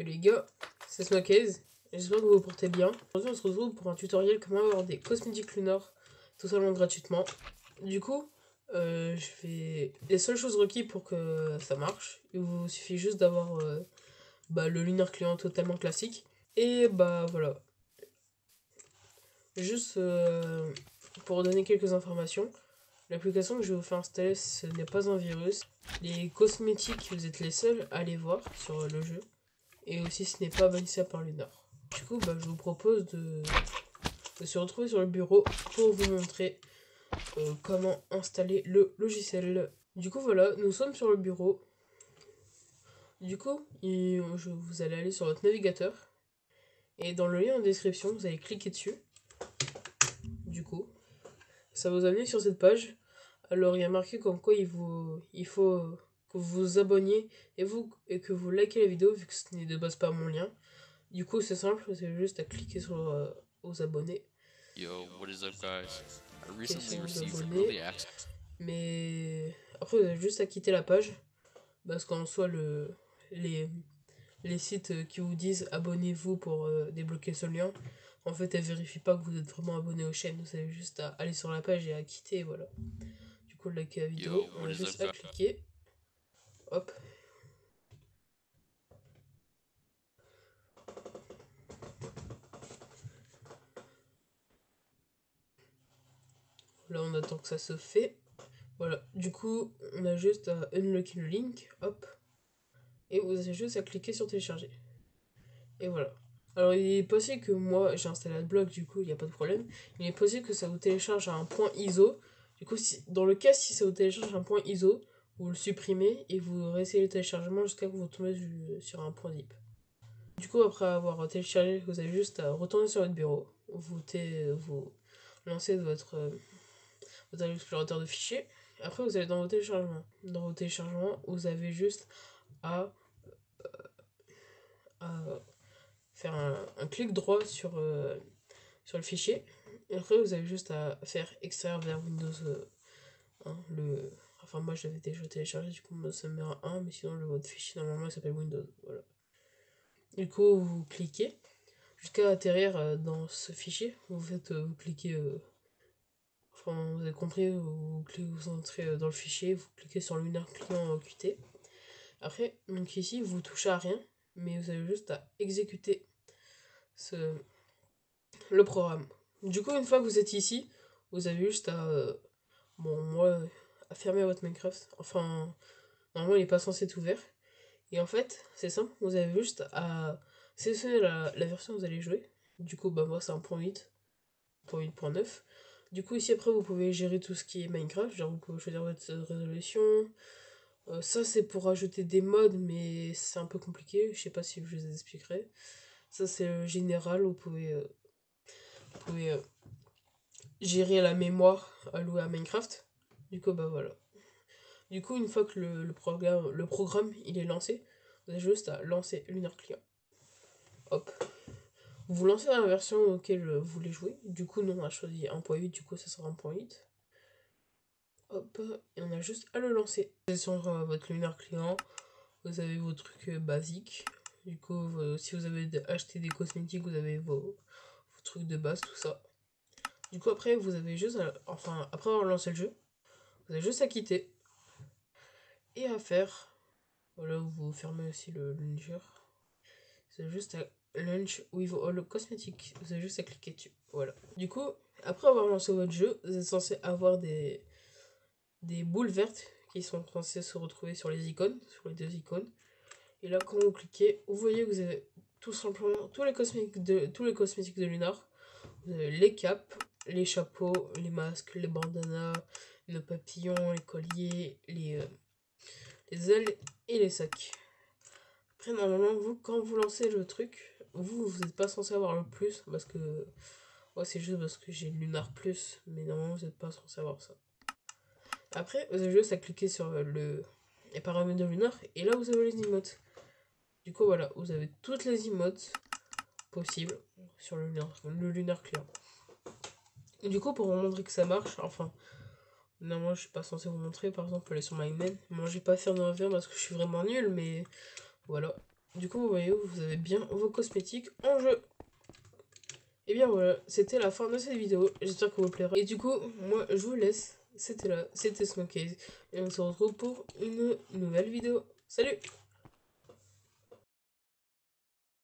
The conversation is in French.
Et les gars, c'est Smokaze. J'espère que vous vous portez bien. Aujourd'hui, on se retrouve pour un tutoriel comment avoir des cosmétiques lunars totalement gratuitement. Du coup, les seules choses requises pour que ça marche, il vous suffit juste d'avoir le lunar client totalement classique. Et bah voilà. Juste pour donner quelques informations, l'application que je vais vous faire installer, ce n'est pas un virus. Les cosmétiques, vous êtes les seuls à les voir sur le jeu. Et aussi, ce n'est pas bannissable par Lunar. Du coup, je vous propose de se retrouver sur le bureau pour vous montrer comment installer le logiciel. Du coup, voilà, nous sommes sur le bureau. Du coup, vous allez aller sur votre navigateur. Et dans le lien en description, vous allez cliquer dessus. Du coup, ça va vous amener sur cette page. Alors, il y a marqué comme quoi il faut que vous vous abonniez et que vous likez la vidéo, vu que ce n'est de base pas mon lien. Du coup, c'est simple, c'est juste à cliquer sur aux abonnés. Yo, what is up, guys? I recently Question received d'abonnés. early access. Mais après, vous avez juste à quitter la page. Parce qu'en soi, les sites qui vous disent abonnez-vous pour débloquer ce lien, en fait, elles vérifient pas que vous êtes vraiment abonné aux chaînes. Vous avez juste à aller sur la page et à quitter, voilà. Du coup, like la vidéo, Yo, on what a is juste up, à cliquer. Hop. Là, on attend que ça se fait. Voilà. Du coup, on a juste à unlocker le link. Hop. Et vous avez juste à cliquer sur télécharger. Et voilà. Alors, il est possible que moi, j'ai installé Adblock, du coup, il n'y a pas de problème. Il est possible que ça vous télécharge à un point ISO. Du coup, dans le cas, si ça vous télécharge à un point ISO, vous le supprimez et vous réessayez le téléchargement jusqu'à ce que vous tombez sur un point zip. Du coup, après avoir téléchargé, vous avez juste à retourner sur votre bureau. Vous lancez votre explorateur de fichiers. Après, vous allez dans vos téléchargements. Dans vos téléchargements, vous avez juste à faire un clic droit sur le fichier. Et après, vous avez juste à faire extraire vers Windows 1. Enfin, moi, je l'avais déjà téléchargé, du coup, ça me met un 1, mais sinon, votre fichier, normalement, il s'appelle Windows. Voilà. Du coup, vous cliquez jusqu'à atterrir dans ce fichier. Vous cliquez. Enfin, vous avez compris, vous entrez dans le fichier, vous cliquez sur le Lunar Client Qt. Après, donc ici, vous touchez à rien, mais vous avez juste à exécuter le programme. Du coup, une fois que vous êtes ici, vous avez juste à à fermer votre Minecraft. Enfin, normalement, il n'est pas censé être ouvert. Et en fait, c'est simple, vous avez juste à sélectionner la version que vous allez jouer. Du coup, moi, c'est 1.8.9. Du coup, ici, après, vous pouvez gérer tout ce qui est Minecraft. Genre, vous pouvez choisir votre résolution. Ça, c'est pour ajouter des mods, mais c'est un peu compliqué. Je sais pas si je vous expliquerai. Ça, c'est le général. Vous pouvez gérer la mémoire allouée à Minecraft. Du coup, voilà. Du coup, une fois que le programme il est lancé, vous avez juste à lancer Lunar Client. Hop. Vous lancez la version auquel vous voulez jouer. Du coup, nous on a choisi 1.8, du coup ça sera 1.8. Hop, et on a juste à le lancer. Sur votre Lunar Client, vous avez vos trucs basiques. Du coup, si vous avez acheté des cosmétiques, vous avez vos trucs de base, tout ça. Du coup, après, vous avez juste après avoir lancé le jeu, vous avez juste à quitter et à faire. Voilà, vous fermez aussi le launcher. C'est juste à launch with all cosmetics. Vous avez juste à cliquer dessus. Voilà. Du coup, après avoir lancé votre jeu, vous êtes censé avoir des boules vertes qui sont censées se retrouver sur les icônes, sur les deux icônes. Et là, quand vous cliquez, vous voyez que vous avez tout simplement tous les cosmétiques de Lunar. Vous avez les capes, les chapeaux, les masques, les bandanas, les papillons, les colliers, les ailes et les sacs. Après, normalement, quand vous lancez le truc, vous n'êtes pas censé avoir le plus, parce que... Moi, c'est juste parce que j'ai Lunar Plus, mais normalement, vous n'êtes pas censé avoir ça. Après, vous avez juste à cliquer sur les paramètres de Lunar, et là, vous avez les emotes. Du coup, voilà, vous avez toutes les emotes possibles sur le Lunar Client. Et du coup, pour vous montrer que ça marche, enfin... Normalement, je suis pas censé vous montrer, par exemple, aller sur My Main. Moi, j'ai pas fait de revers parce que je suis vraiment nul, mais voilà. Du coup, vous voyez, vous avez bien vos cosmétiques en jeu. Et bien voilà, c'était la fin de cette vidéo. J'espère que vous plaira. Et du coup, moi, je vous laisse. C'était Smokeaze. Et on se retrouve pour une nouvelle vidéo. Salut!